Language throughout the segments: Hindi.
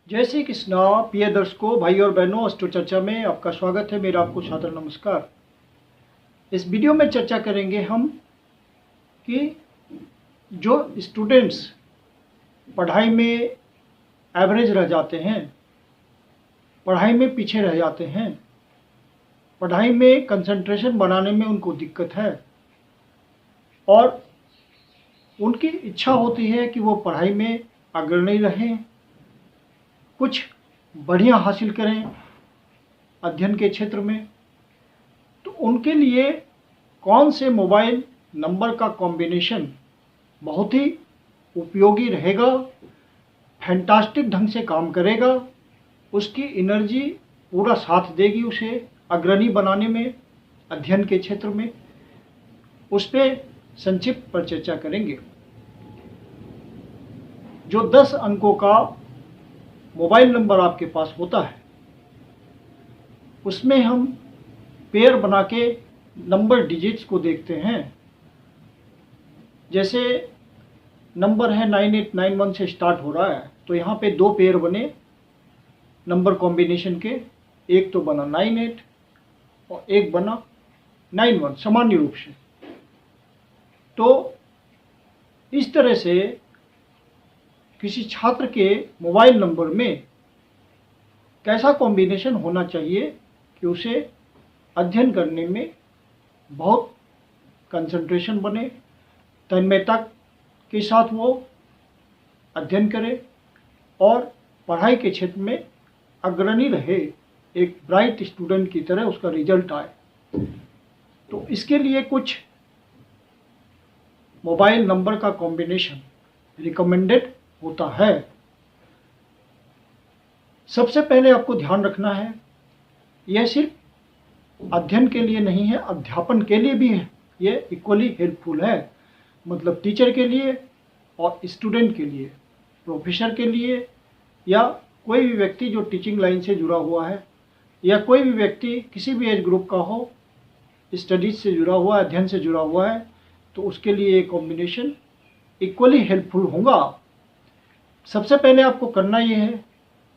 जय श्री कृष्णा। प्रिय दर्शकों, भाई और बहनों, अस्ट्रो चर्चा में आपका स्वागत है। मेरा आपको सादर नमस्कार। इस वीडियो में चर्चा करेंगे हम कि जो स्टूडेंट्स पढ़ाई में एवरेज रह जाते हैं, पढ़ाई में पीछे रह जाते हैं, पढ़ाई में कंसंट्रेशन बनाने में उनको दिक्कत है और उनकी इच्छा होती है कि वो पढ़ाई में अग्रणी रहें, कुछ बढ़िया हासिल करें अध्ययन के क्षेत्र में, तो उनके लिए कौन से मोबाइल नंबर का कॉम्बिनेशन बहुत ही उपयोगी रहेगा, फैंटास्टिक ढंग से काम करेगा, उसकी एनर्जी पूरा साथ देगी उसे अग्रणी बनाने में अध्ययन के क्षेत्र में, उस पर संक्षिप्त पर चर्चा करेंगे। जो 10 अंकों का मोबाइल नंबर आपके पास होता है, उसमें हम पेयर बना के नंबर डिजिट्स को देखते हैं। जैसे नंबर है 9891 से स्टार्ट हो रहा है, तो यहाँ पे 2 पेयर बने नंबर कॉम्बिनेशन के, एक तो बना 98 और एक बना 91 सामान्य रूप से। तो इस तरह से किसी छात्र के मोबाइल नंबर में कैसा कॉम्बिनेशन होना चाहिए कि उसे अध्ययन करने में बहुत कंसंट्रेशन बने, तन्मयता के साथ वो अध्ययन करे और पढ़ाई के क्षेत्र में अग्रणी रहे, एक ब्राइट स्टूडेंट की तरह उसका रिजल्ट आए। तो इसके लिए कुछ मोबाइल नंबर का कॉम्बिनेशन रिकमेंडेड होता है। सबसे पहले आपको ध्यान रखना है, यह सिर्फ अध्ययन के लिए नहीं है, अध्यापन के लिए भी है। यह इक्वली हेल्पफुल है, मतलब टीचर के लिए और स्टूडेंट के लिए, प्रोफेसर के लिए, या कोई भी व्यक्ति जो टीचिंग लाइन से जुड़ा हुआ है, या कोई भी व्यक्ति किसी भी एज ग्रुप का हो, स्टडीज से जुड़ा हुआ है, अध्ययन से जुड़ा हुआ है, तो उसके लिए ये कॉम्बिनेशन इक्वली हेल्पफुल होगा। सबसे पहले आपको करना ये है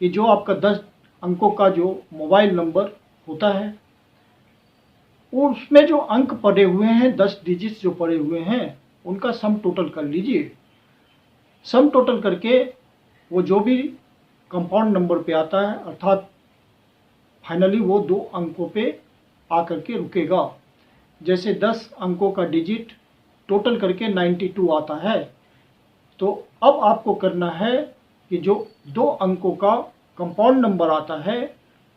कि जो आपका 10 अंकों का जो मोबाइल नंबर होता है, उसमें जो अंक पड़े हुए हैं, 10 डिजिट्स जो पड़े हुए हैं, उनका सम टोटल कर लीजिए। सम टोटल करके वो जो भी कंपाउंड नंबर पे आता है, अर्थात फाइनली वो 2 अंकों पे आकर के रुकेगा। जैसे 10 अंकों का डिजिट टोटल करके 92 आता है, तो अब आपको करना है कि जो 2 अंकों का कंपाउंड नंबर आता है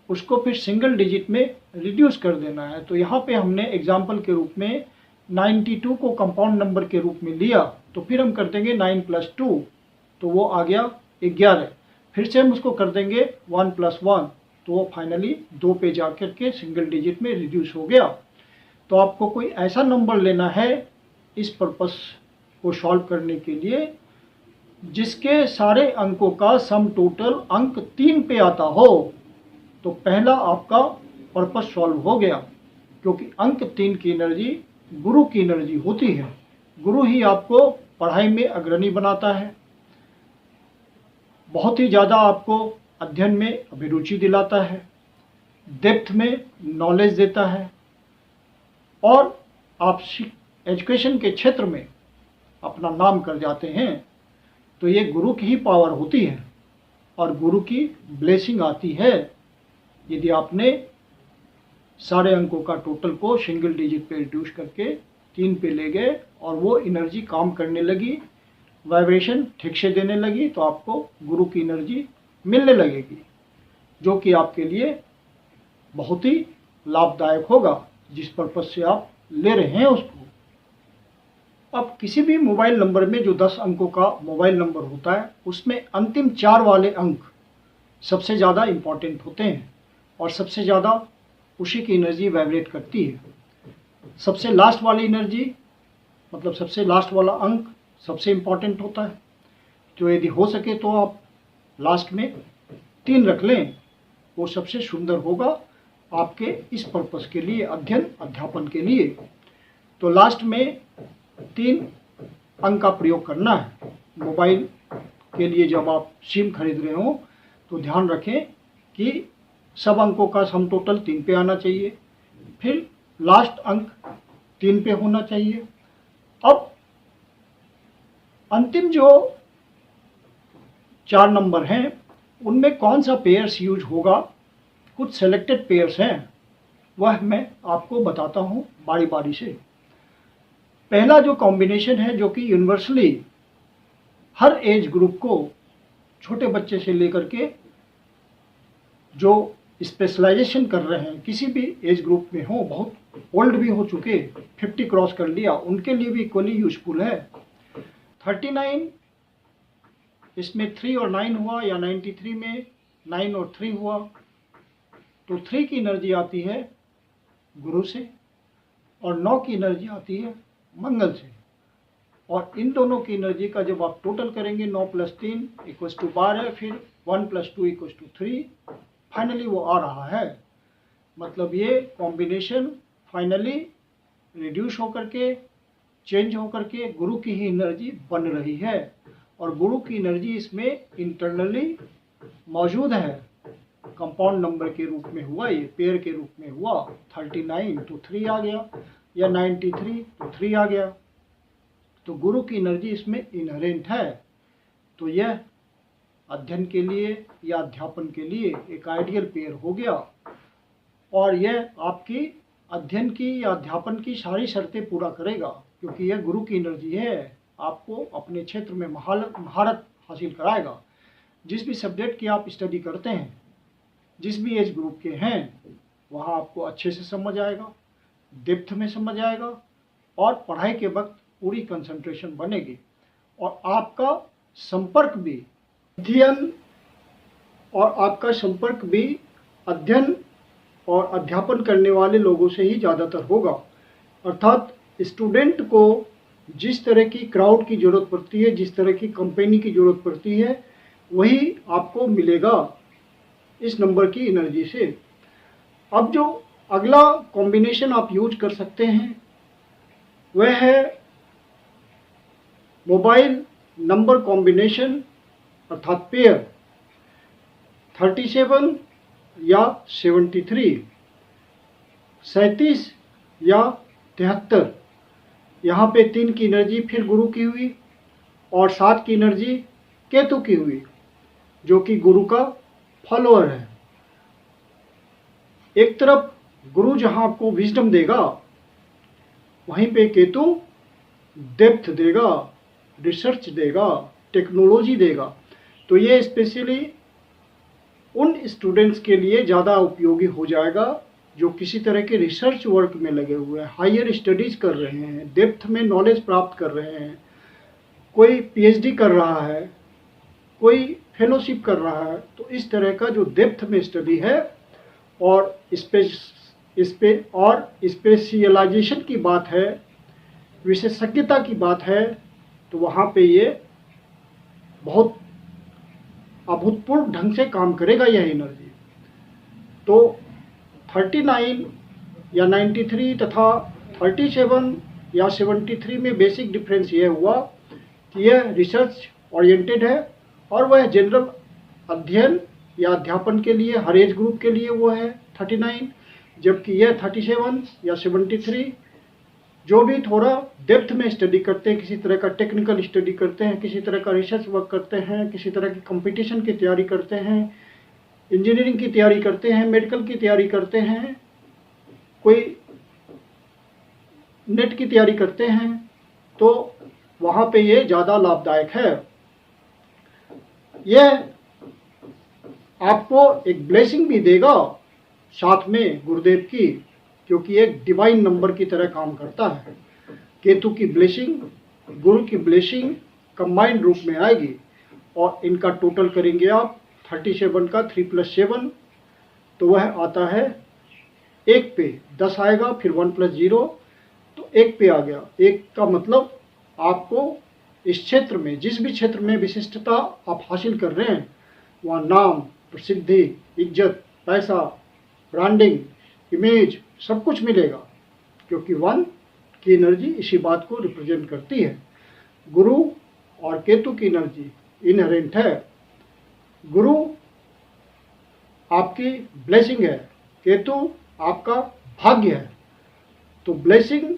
उसको फिर सिंगल डिजिट में रिड्यूस कर देना है। तो यहाँ पे हमने एग्जाम्पल के रूप में 92 को कंपाउंड नंबर के रूप में लिया, तो फिर हम कर देंगे 9 + 2, तो वो आ गया 11। फिर से हम उसको कर देंगे 1 + 1, तो वो फाइनली 2 पे जा कर के सिंगल डिजिट में रिड्यूस हो गया। तो आपको कोई ऐसा नंबर लेना है इस पर्पस को सॉल्व करने के लिए जिसके सारे अंकों का सम टोटल अंक 3 पे आता हो, तो पहला आपका पर्पस सॉल्व हो गया, क्योंकि अंक 3 की एनर्जी गुरु की एनर्जी होती है। गुरु ही आपको पढ़ाई में अग्रणी बनाता है, बहुत ही ज़्यादा आपको अध्ययन में अभिरुचि दिलाता है, डेप्थ में नॉलेज देता है, और आप एजुकेशन के क्षेत्र में अपना नाम कर जाते हैं। तो ये गुरु की ही पावर होती है और गुरु की ब्लेसिंग आती है यदि आपने सारे अंकों का टोटल को सिंगल डिजिट पे रिड्यूस करके 3 पे ले गए और वो एनर्जी काम करने लगी, वाइब्रेशन ठीक से देने लगी, तो आपको गुरु की एनर्जी मिलने लगेगी, जो कि आपके लिए बहुत ही लाभदायक होगा जिस पर्पस से आप ले रहे हैं उसको। अब किसी भी मोबाइल नंबर में जो 10 अंकों का मोबाइल नंबर होता है, उसमें अंतिम 4 वाले अंक सबसे ज़्यादा इम्पॉर्टेंट होते हैं और सबसे ज़्यादा उसी की एनर्जी वाइब्रेट करती है। सबसे लास्ट वाली एनर्जी, मतलब सबसे लास्ट वाला अंक सबसे इम्पॉर्टेंट होता है। तो यदि हो सके तो आप लास्ट में 3 रख लें, वो सबसे सुंदर होगा आपके इस पर्पस के लिए, अध्ययन अध्यापन के लिए। तो लास्ट में 3 अंक का प्रयोग करना है। मोबाइल के लिए जब आप सिम खरीद रहे हो तो ध्यान रखें कि सब अंकों का सम टोटल 3 पे आना चाहिए, फिर लास्ट अंक 3 पे होना चाहिए। अब अंतिम जो 4 नंबर हैं उनमें कौन सा पेयर्स यूज होगा, कुछ सेलेक्टेड पेयर्स हैं, वह मैं आपको बताता हूँ बारी बारी से। पहला जो कॉम्बिनेशन है जो कि यूनिवर्सली हर एज ग्रुप को, छोटे बच्चे से लेकर के जो स्पेशलाइजेशन कर रहे हैं किसी भी एज ग्रुप में हो, बहुत ओल्ड भी हो चुके, 50 क्रॉस कर लिया, उनके लिए भी इक्वली यूजफुल है। 39 इसमें 3 और 9 हुआ, या 93 में 9 और 3 हुआ, तो 3 की एनर्जी आती है गुरु से और 9 की एनर्जी आती है मंगल से। और इन दोनों की एनर्जी का जब आप टोटल करेंगे 9 + 3 = 12, फिर 1 + 2 = 3, फाइनली वो आ रहा है। मतलब ये कॉम्बिनेशन फाइनली रिड्यूस होकर के, चेंज होकर के गुरु की ही एनर्जी बन रही है, और गुरु की एनर्जी इसमें इंटरनली मौजूद है। कंपाउंड नंबर के रूप में हुआ, ये पेयर के रूप में हुआ। 39 तो 3 आ गया, या 93 तो 3 आ गया, तो गुरु की एनर्जी इसमें इनहेरेंट है। तो यह अध्ययन के लिए या अध्यापन के लिए एक आइडियल पेयर हो गया, और यह आपकी अध्ययन की या अध्यापन की सारी शर्तें पूरा करेगा, क्योंकि यह गुरु की एनर्जी है, आपको अपने क्षेत्र में महारत हासिल कराएगा। जिस भी सब्जेक्ट की आप स्टडी करते हैं, जिस भी एज ग्रुप के हैं, वहाँ आपको अच्छे से समझ आएगा, डेप्थ में समझ आएगा, और पढ़ाई के वक्त पूरी कंसंट्रेशन बनेगी, और आपका संपर्क भी अध्ययन अध्ययन और अध्यापन करने वाले लोगों से ही ज़्यादातर होगा। अर्थात स्टूडेंट को जिस तरह की क्राउड की ज़रूरत पड़ती है, जिस तरह की कंपनी की ज़रूरत पड़ती है, वही आपको मिलेगा इस नंबर की एनर्जी से। अब जो अगला कॉम्बिनेशन आप यूज कर सकते हैं वह है मोबाइल नंबर कॉम्बिनेशन, अर्थात पेयर। 37 या 73, 37 या 73, यहाँ पे 3 की एनर्जी फिर गुरु की हुई, और 7 की एनर्जी केतु की हुई, जो कि गुरु का फॉलोअर है। एक तरफ गुरु जहाँ आपको विजडम देगा, वहीं पे केतु डेप्थ देगा, रिसर्च देगा, टेक्नोलॉजी देगा। तो ये स्पेशली उन स्टूडेंट्स के लिए ज़्यादा उपयोगी हो जाएगा जो किसी तरह के रिसर्च वर्क में लगे हुए हैं, हायर स्टडीज़ कर रहे हैं, डेप्थ में नॉलेज प्राप्त कर रहे हैं, कोई पीएचडी कर रहा है, कोई फेलोशिप कर रहा है। तो इस तरह का जो डेप्थ में स्टडी है और स्पेशलाइजेशन की बात है, विशेषज्ञता की बात है, तो वहाँ पे ये बहुत अभूतपूर्व ढंग से काम करेगा यह एनर्जी। तो 39 या 93 तथा 37 या 73 में बेसिक डिफरेंस ये हुआ कि यह रिसर्च ओरिएंटेड है, और वह जनरल अध्ययन या अध्यापन के लिए हर एज ग्रुप के लिए वो है 39, जबकि यह 37 या 73 जो भी थोड़ा डेप्थ में स्टडी करते हैं, किसी तरह का टेक्निकल स्टडी करते हैं, किसी तरह का रिसर्च वर्क करते हैं, किसी तरह की कंपटीशन की तैयारी करते हैं, इंजीनियरिंग की तैयारी करते हैं, मेडिकल की तैयारी करते हैं, कोई नेट की तैयारी करते हैं, तो वहाँ पे ये ज़्यादा लाभदायक है। यह आपको एक ब्लेसिंग भी देगा साथ में गुरुदेव की, क्योंकि एक डिवाइन नंबर की तरह काम करता है। केतु की ब्लेसिंग, गुरु की ब्लेसिंग कंबाइंड रूप में आएगी, और इनका टोटल करेंगे आप 37 का 3 + 7, तो वह आता है 1 पे, 10 आएगा, फिर 1 + 0, तो 1 पे आ गया। 1 का मतलब आपको इस क्षेत्र में, जिस भी क्षेत्र में विशिष्टता आप हासिल कर रहे हैं, वहाँ नाम, प्रसिद्धि, इज्जत, पैसा, ब्रांडिंग, इमेज सब कुछ मिलेगा, क्योंकि 1 की एनर्जी इसी बात को रिप्रेजेंट करती है। गुरु और केतु की एनर्जी इनहेरेंट है। गुरु आपकी ब्लेसिंग है, केतु आपका भाग्य है। तो ब्लेसिंग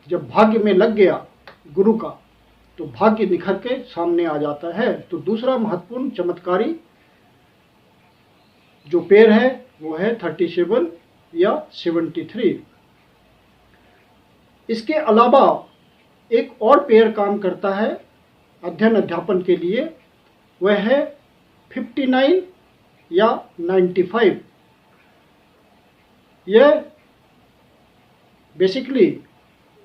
जब भाग्य में लग गया गुरु का, तो भाग्य निखर के सामने आ जाता है। तो दूसरा महत्वपूर्ण चमत्कारी जो पेयर है वो है 37 या 73। इसके अलावा एक और पेयर काम करता है अध्ययन अध्यापन के लिए, वह है 59 या 95। यह बेसिकली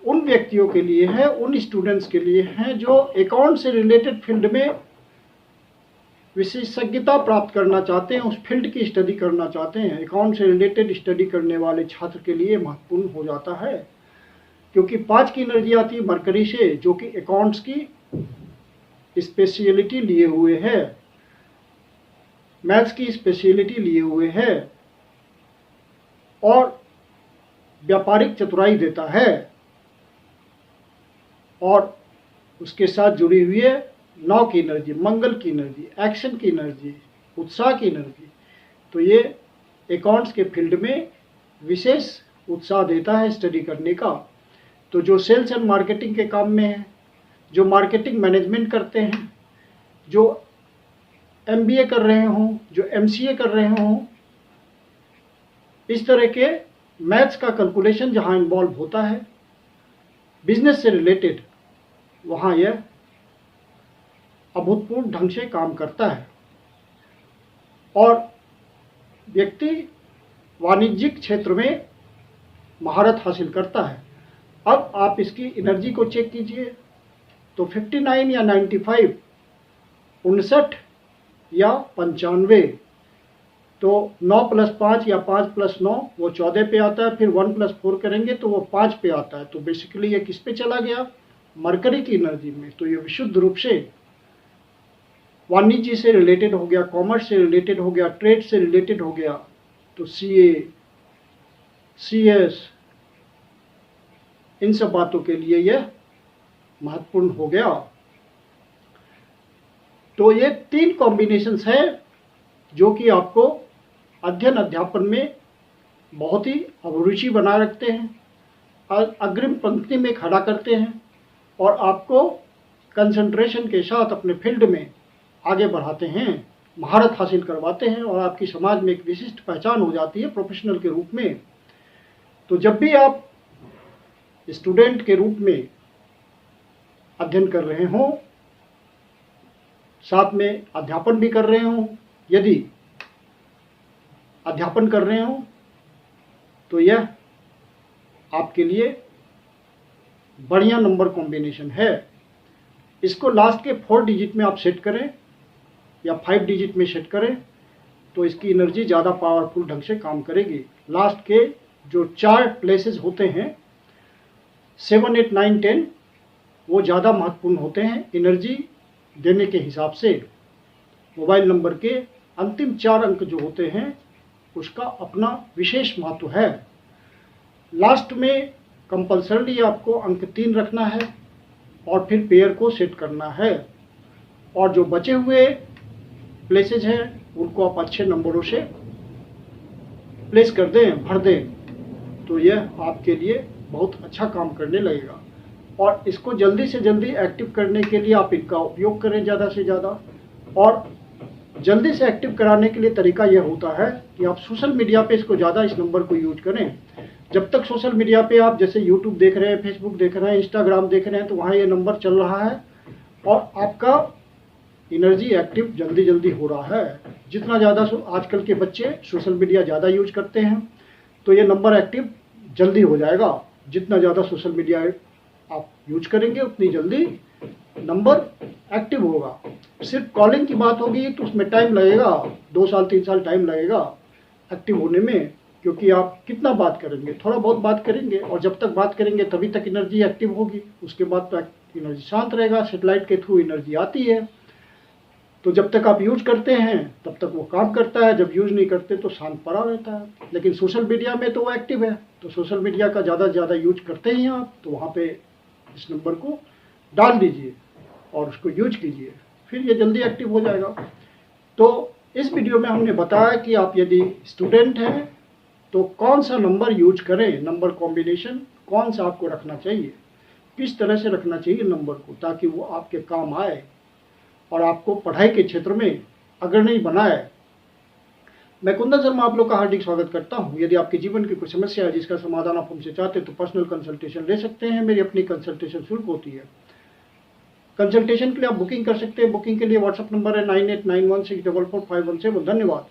उन व्यक्तियों के लिए है, उन स्टूडेंट्स के लिए हैं जो अकाउंट से रिलेटेड फील्ड में विशेषज्ञता प्राप्त करना चाहते हैं, उस फील्ड की स्टडी करना चाहते हैं। अकाउंट से रिलेटेड स्टडी करने वाले छात्र के लिए महत्वपूर्ण हो जाता है, क्योंकि 5 की एनर्जी आती है मरकरी से, जो कि अकाउंट्स की स्पेशलिटी लिए हुए है, मैथ्स की स्पेशलिटी लिए हुए है और व्यापारिक चतुराई देता है। और उसके साथ जुड़ी हुई है 9 की एनर्जी, मंगल की एनर्जी, एक्शन की एनर्जी, उत्साह की एनर्जी। तो ये अकाउंट्स के फील्ड में विशेष उत्साह देता है स्टडी करने का। तो जो सेल्स एंड मार्केटिंग के काम में है, जो मार्केटिंग मैनेजमेंट करते हैं, जो MBA कर रहे हों, जो MCA कर रहे हों, इस तरह के मैथ्स का कैलकुलेशन जहाँ इन्वॉल्व होता है बिजनेस से रिलेटेड, वहाँ यह अभूतपूर्व ढंग से काम करता है। और व्यक्ति वाणिज्यिक क्षेत्र में महारत हासिल करता है। अब आप इसकी एनर्जी को चेक कीजिए, तो 59 या 95, 59 या 95, तो 9 + 5 या 5 + 9 वो 14 पे आता है। फिर 1 + 4 करेंगे तो वो 5 पे आता है। तो बेसिकली ये किस पे चला गया? मरकरी की एनर्जी में। तो ये विशुद्ध रूप से वाणिज्य से रिलेटेड हो गया, कॉमर्स से रिलेटेड हो गया, ट्रेड से रिलेटेड हो गया। तो CA, CS, इन सब बातों के लिए यह महत्वपूर्ण हो गया। तो ये 3 कॉम्बिनेशंस है जो कि आपको अध्ययन अध्यापन में बहुत ही अभिरुचि बनाए रखते हैं, अग्रिम पंक्ति में खड़ा करते हैं और आपको कंसंट्रेशन के साथ अपने फील्ड में आगे बढ़ाते हैं, महारत हासिल करवाते हैं और आपकी समाज में एक विशिष्ट पहचान हो जाती है प्रोफेशनल के रूप में। तो जब भी आप स्टूडेंट के रूप में अध्ययन कर रहे हों, साथ में अध्यापन भी कर रहे हों, यदि अध्यापन कर रहे हों तो यह आपके लिए बढ़िया नंबर कॉम्बिनेशन है। इसको लास्ट के 4 डिजिट में आप सेट करें या 5 डिजिट में सेट करें तो इसकी एनर्जी ज़्यादा पावरफुल ढंग से काम करेगी। लास्ट के जो 4 प्लेसेस होते हैं 7, 8, 9, 10 वो ज़्यादा महत्वपूर्ण होते हैं एनर्जी देने के हिसाब से। मोबाइल नंबर के अंतिम 4 अंक जो होते हैं उसका अपना विशेष महत्व है। लास्ट में कंपल्सरी आपको अंक 3 रखना है और फिर पेयर को सेट करना है और जो बचे हुए प्लेसेज हैं उनको आप अच्छे नंबरों से प्लेस कर दें, भर दें, तो यह आपके लिए बहुत अच्छा काम करने लगेगा। और इसको जल्दी से जल्दी एक्टिव करने के लिए आप इनका उपयोग करें ज़्यादा से ज़्यादा। और जल्दी से एक्टिव कराने के लिए तरीका यह होता है कि आप सोशल मीडिया पे इसको ज़्यादा इस नंबर को यूज करें। जब तक सोशल मीडिया पे आप जैसे यूट्यूब देख रहे हैं, फेसबुक देख रहे हैं, इंस्टाग्राम देख रहे हैं, तो वहाँ ये नंबर चल रहा है और आपका एनर्जी एक्टिव जल्दी जल्दी हो रहा है। जितना ज़्यादा आजकल के बच्चे सोशल मीडिया ज़्यादा यूज करते हैं तो ये नंबर एक्टिव जल्दी हो जाएगा। जितना ज़्यादा सोशल मीडिया आप यूज करेंगे उतनी जल्दी नंबर एक्टिव होगा। सिर्फ कॉलिंग की बात होगी तो उसमें टाइम लगेगा, 2 साल 3 साल टाइम लगेगा एक्टिव होने में, क्योंकि आप कितना बात करेंगे, थोड़ा बहुत बात करेंगे और जब तक बात करेंगे तभी तक एनर्जी एक्टिव होगी। उसके बाद तो एनर्जी शांत रहेगा। सेटेलाइट के थ्रू एनर्जी आती है तो जब तक आप यूज करते हैं तब तक वो काम करता है, जब यूज नहीं करते तो शांत पड़ा रहता है। लेकिन सोशल मीडिया में तो वो एक्टिव है, तो सोशल मीडिया का ज़्यादा से ज़्यादा यूज करते हैं आप, तो वहाँ पे इस नंबर को डाल दीजिए और उसको यूज कीजिए, फिर ये जल्दी एक्टिव हो जाएगा। तो इस वीडियो में हमने बताया कि आप यदि स्टूडेंट हैं तो कौन सा नंबर यूज करें, नंबर कॉम्बिनेशन कौन सा आपको रखना चाहिए, किस तरह से रखना चाहिए नंबर को ताकि वो आपके काम आए और आपको पढ़ाई के क्षेत्र में अग्रणी बनाए। मैं कुंदन शर्मा आप लोग का हार्दिक स्वागत करता हूं। यदि आपके जीवन की कोई समस्या है जिसका समाधान आप हमसे चाहते हैं तो पर्सनल कंसल्टेशन ले सकते हैं। मेरी अपनी कंसल्टेशन शुल्क होती है। कंसल्टेशन के लिए आप बुकिंग कर सकते हैं। बुकिंग के लिए व्हाट्सएप नंबर है 9891644517। धन्यवाद।